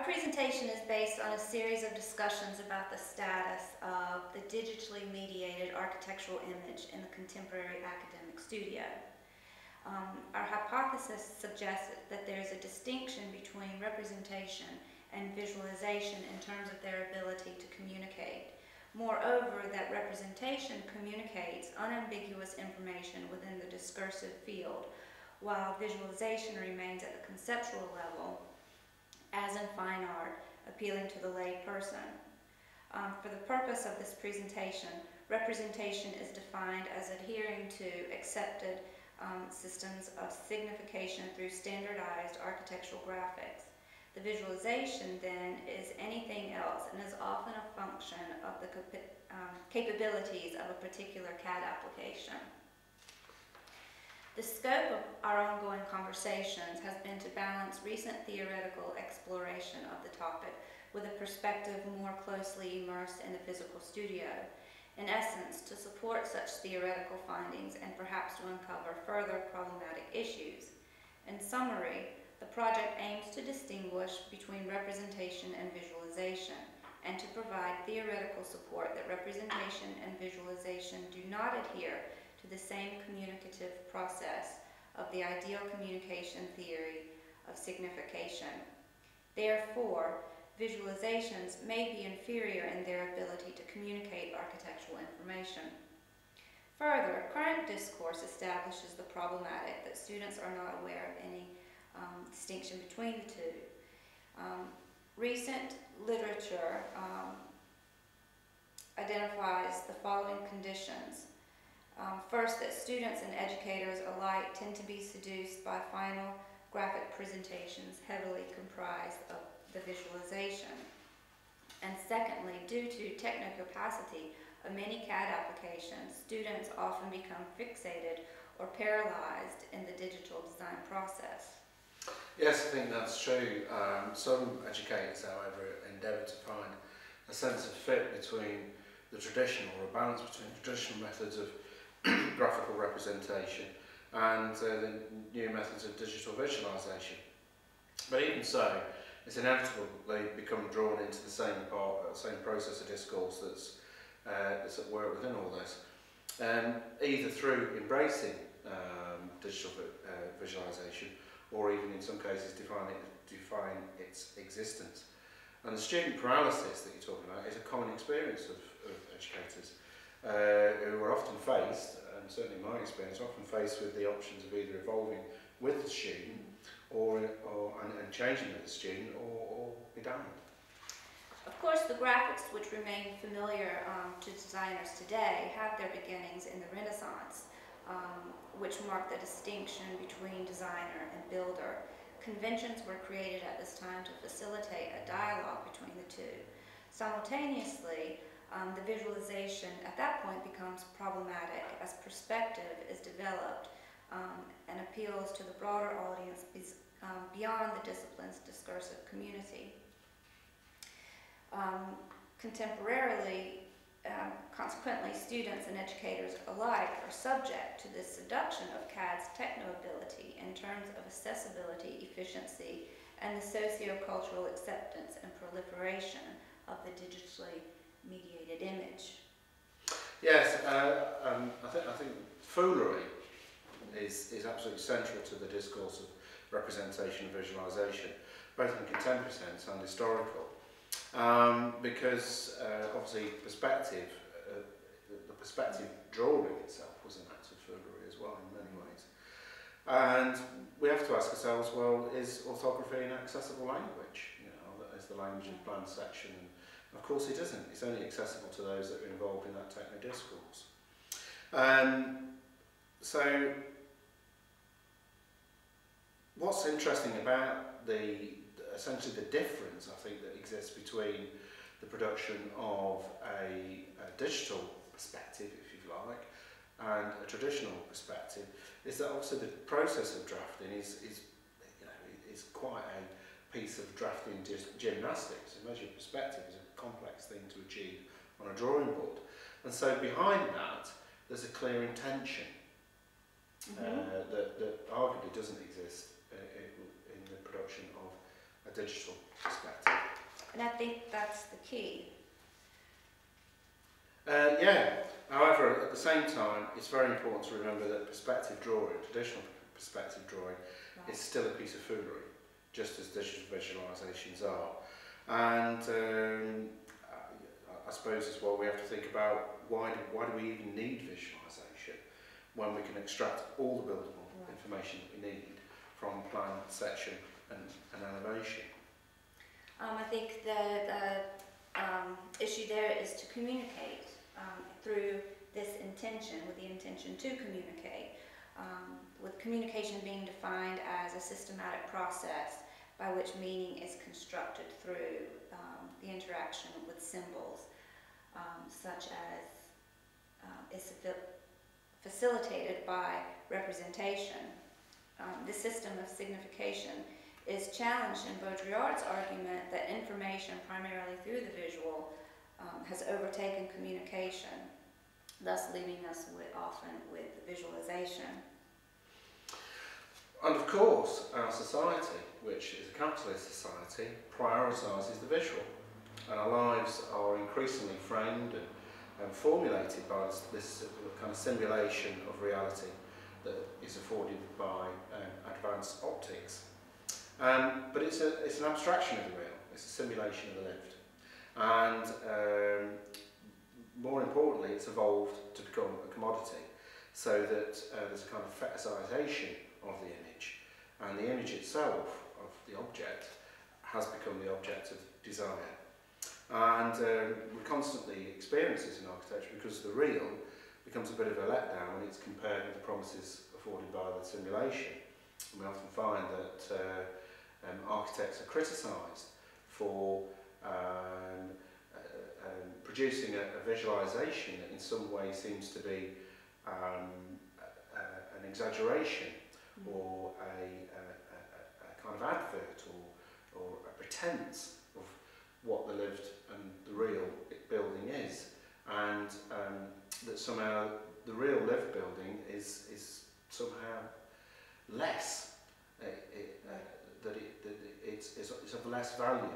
presentation is based on a series of discussions about the status of the digitally mediated architectural image in the contemporary academic studio. Our hypothesis suggests that there is a distinction between representation and visualization in terms of their ability to communicate. Moreover, that representation communicates unambiguous information within the discursive field, while visualization remains at the conceptual level, as in fine art, appealing to the lay person. For the purpose of this presentation, representation is defined as adhering to accepted systems of signification through standardized architectural graphics. The visualization, then, is anything else and is often a function of the capabilities of a particular CAD application. The scope of our ongoing conversations has been to balance recent theoretical exploration of the topic with a perspective more closely immersed in the physical studio. In essence, to support such theoretical findings and perhaps to uncover further problematic issues. In summary, the project aims to distinguish between representation and visualization, and to provide theoretical support that representation and visualization do not adhere to the same communicative process of the ideal communication theory of signification. Therefore, visualizations may be inferior in their ability to communicate architectural information. Further, current discourse establishes the problematic that students are not aware of any distinction between the two. Recent literature identifies the following conditions. First, that students and educators alike tend to be seduced by final graphic presentations heavily comprised of the visualization. And secondly, due to technocapacity of many CAD applications, students often become fixated or paralyzed in the digital design process. Yes, I think that's true. Some educators, however, endeavour to find a sense of fit between the traditional, or a balance between traditional methods of graphical representation and the new methods of digital visualization. But even so, it's inevitable they become drawn into the same process of discourse that's at work within all this, either through embracing digital visualization, or even in some cases define its existence. And the student paralysis that you're talking about is a common experience of educators who are often faced, and certainly in my experience, often faced with the options of either evolving with the student and changing with the student, or be damned. Of course, the graphics, which remain familiar to designers today, have their beginnings in the Renaissance, which marked the distinction between designer and builder. Conventions were created at this time to facilitate a dialogue between the two. Simultaneously, the visualization at that point becomes problematic as perspective is developed and appeals to the broader audience beyond the discipline's discursive community. Contemporarily, consequently, students and educators alike are subject to this seduction of CAD's techno-ability in terms of accessibility, efficiency, and the socio-cultural acceptance and proliferation of the digitally mediated image. Yes, I think foolery is absolutely central to the discourse of representation and visualization, both in contemporary sense and historical. Because obviously perspective, the perspective drawing itself was an act of foolery as well in many ways. And we have to ask ourselves, well, is orthography an accessible language? You know, that is the language of planned section. And of course it isn't. It's only accessible to those that are involved in that techno-discourse. So what's interesting about essentially the difference, I think, that exists between the production of a digital perspective, if you like, and a traditional perspective, is that also the process of drafting is quite a piece of drafting gymnastics. A measure of perspective is a complex thing to achieve on a drawing board, and so behind that there's a clear intention that arguably doesn't exist in the production of a digital perspective. And I think that's the key. Yeah, however, at the same time, it's very important to remember that perspective drawing, traditional perspective drawing, Right. is still a piece of foolery, just as digital visualisations are. And I suppose as well we have to think about why do we even need visualisation when we can extract all the buildable information that we need from plan, section and elevation. I think the issue there is to communicate through this intention, with the intention to communicate, with communication being defined as a systematic process by which meaning is constructed through the interaction with symbols, such as is facilitated by representation. This system of signification is challenged in Baudrillard's argument that information, primarily through the visual, has overtaken communication, thus leaving us often with visualization. And of course, our society, which is a capitalist society, prioritises the visual, and our lives are increasingly framed and formulated by this kind of simulation of reality that is afforded by advanced optics. But it's an abstraction of the real, it's a simulation of the lived. And more importantly, it's evolved to become a commodity, so that there's a kind of fetishization of the image, and the image itself of the object has become the object of desire. And we constantly experience this in architecture because the real becomes a bit of a letdown when it's compared with the promises afforded by the simulation. And we often find that architects are criticised for producing a visualisation that in some way seems to be an exaggeration or a kind of advert or a pretense of what the lived and the real building is, and that somehow the real lived building is somehow less, that it's of less value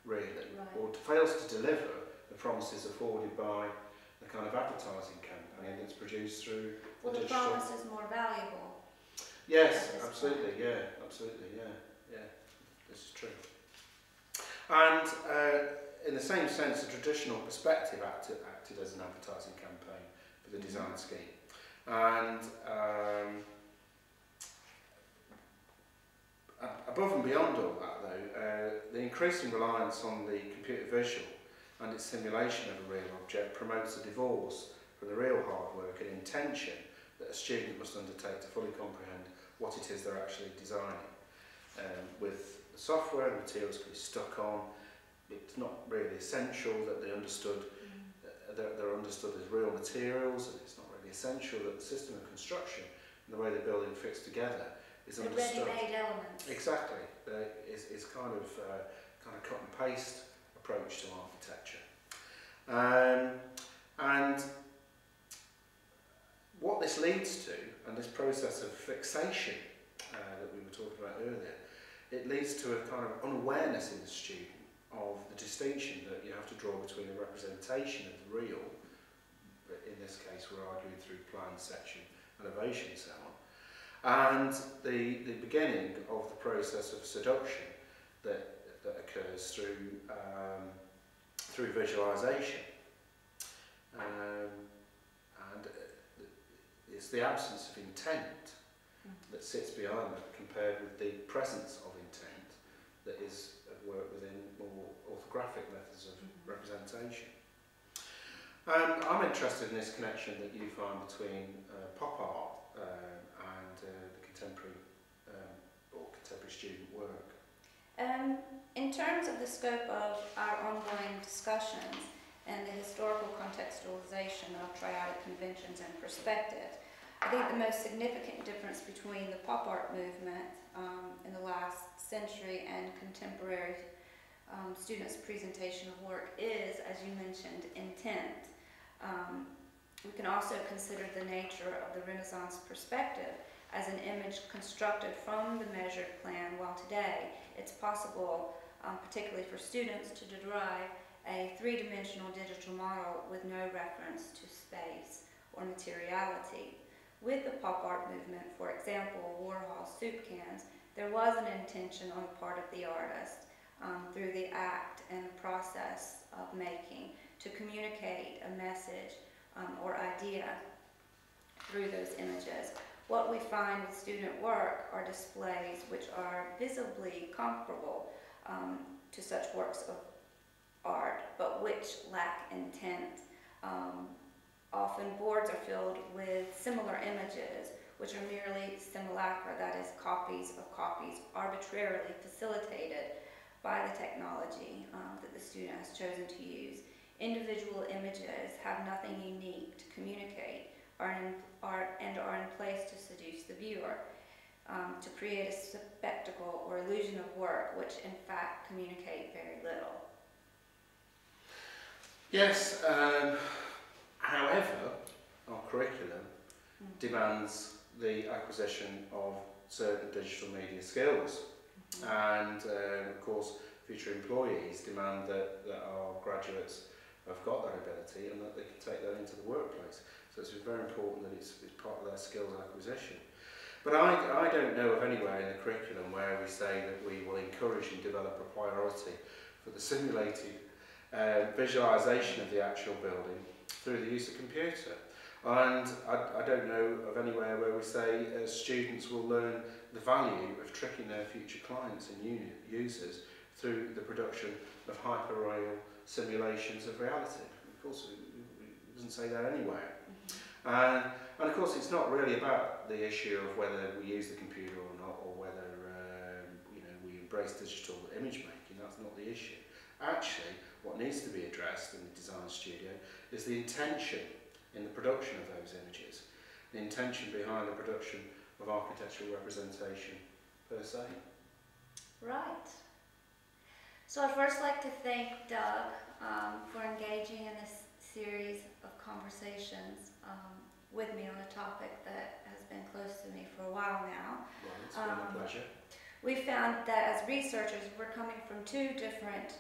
really, or fails to deliver the promises afforded by the kind of advertising campaign that's produced through the digital. Promise is more valuable. Yes, absolutely, absolutely, this is true. And in the same sense, the traditional perspective acted as an advertising campaign for the design scheme. And above and beyond all that, though, the increasing reliance on the computer visual and its simulation of a real object promotes a divorce from the real hard work and intention that a student must undertake to fully comprehend what it is they're actually designing. With the software, the materials can be stuck on. It's not really essential that they're understood as real materials, and it's not really essential that the system of construction and the way the building fits together is understood. Ready-made elements. Exactly. It's kind of cut and paste approach to architecture. And what this leads to, and this process of fixation that we were talking about earlier, it leads to a kind of unawareness in the student of the distinction that you have to draw between a representation of the real, in this case we're arguing through plan, section, elevation and so on, and the beginning of the process of seduction that occurs through visualisation. And it's the absence of intent that sits behind that, compared with the presence of intent that is at work within more orthographic methods of representation. I'm interested in this connection that you find between pop art and the contemporary or contemporary student work. In terms of the scope of our ongoing discussions and the historical contextualization of triadic conventions and perspective, I think the most significant difference between the pop art movement in the last century and contemporary students' presentation of work is, as you mentioned, intent. We can also consider the nature of the Renaissance perspective as an image constructed from the measured plan, while today it's possible particularly for students, to derive a three-dimensional digital model with no reference to space or materiality. With the pop art movement, for example, Warhol's soup cans, there was an intention on the part of the artist through the act and the process of making to communicate a message or idea through those images. What we find with student work are displays which are visibly comparable to such works of art, but which lack intent. Often boards are filled with similar images, which are merely simulacra, that is, copies of copies arbitrarily facilitated by the technology that the student has chosen to use. Individual images have nothing unique to communicate and are in place to seduce the viewer, to create a spectacle or illusion of work which in fact communicate very little. Yes, however, our curriculum demands the acquisition of certain digital media skills, and of course future employees demand that our graduates have got that ability and that they can take that into the workplace. So it's very important that it's part of their skills acquisition. But I don't know of anywhere in the curriculum where we say that we will encourage and develop a priority for the simulated visualisation of the actual building through the use of computer. And I don't know of anywhere where we say students will learn the value of tricking their future clients and users through the production of hyperreal simulations of reality. Of course, it doesn't say that anywhere. And of course, it's not really about the issue of whether we use the computer or not, or whether we embrace digital image making. That's not the issue. Actually, what needs to be addressed in the design studio is the intention in the production of those images, the intention behind the production of architectural representation per se. Right. So I'd first like to thank Doug for engaging in this series of conversations with me on a topic that has been close to me for a while now. Well, it's been a pleasure. We found that as researchers, we're coming from two different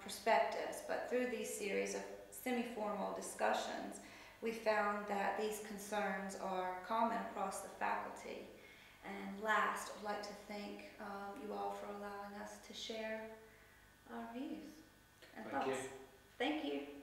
perspectives, but through these series of semi-formal discussions, we found that these concerns are common across the faculty. And last, I'd like to thank you all for allowing us to share our views and thoughts. Thank you. Thank you.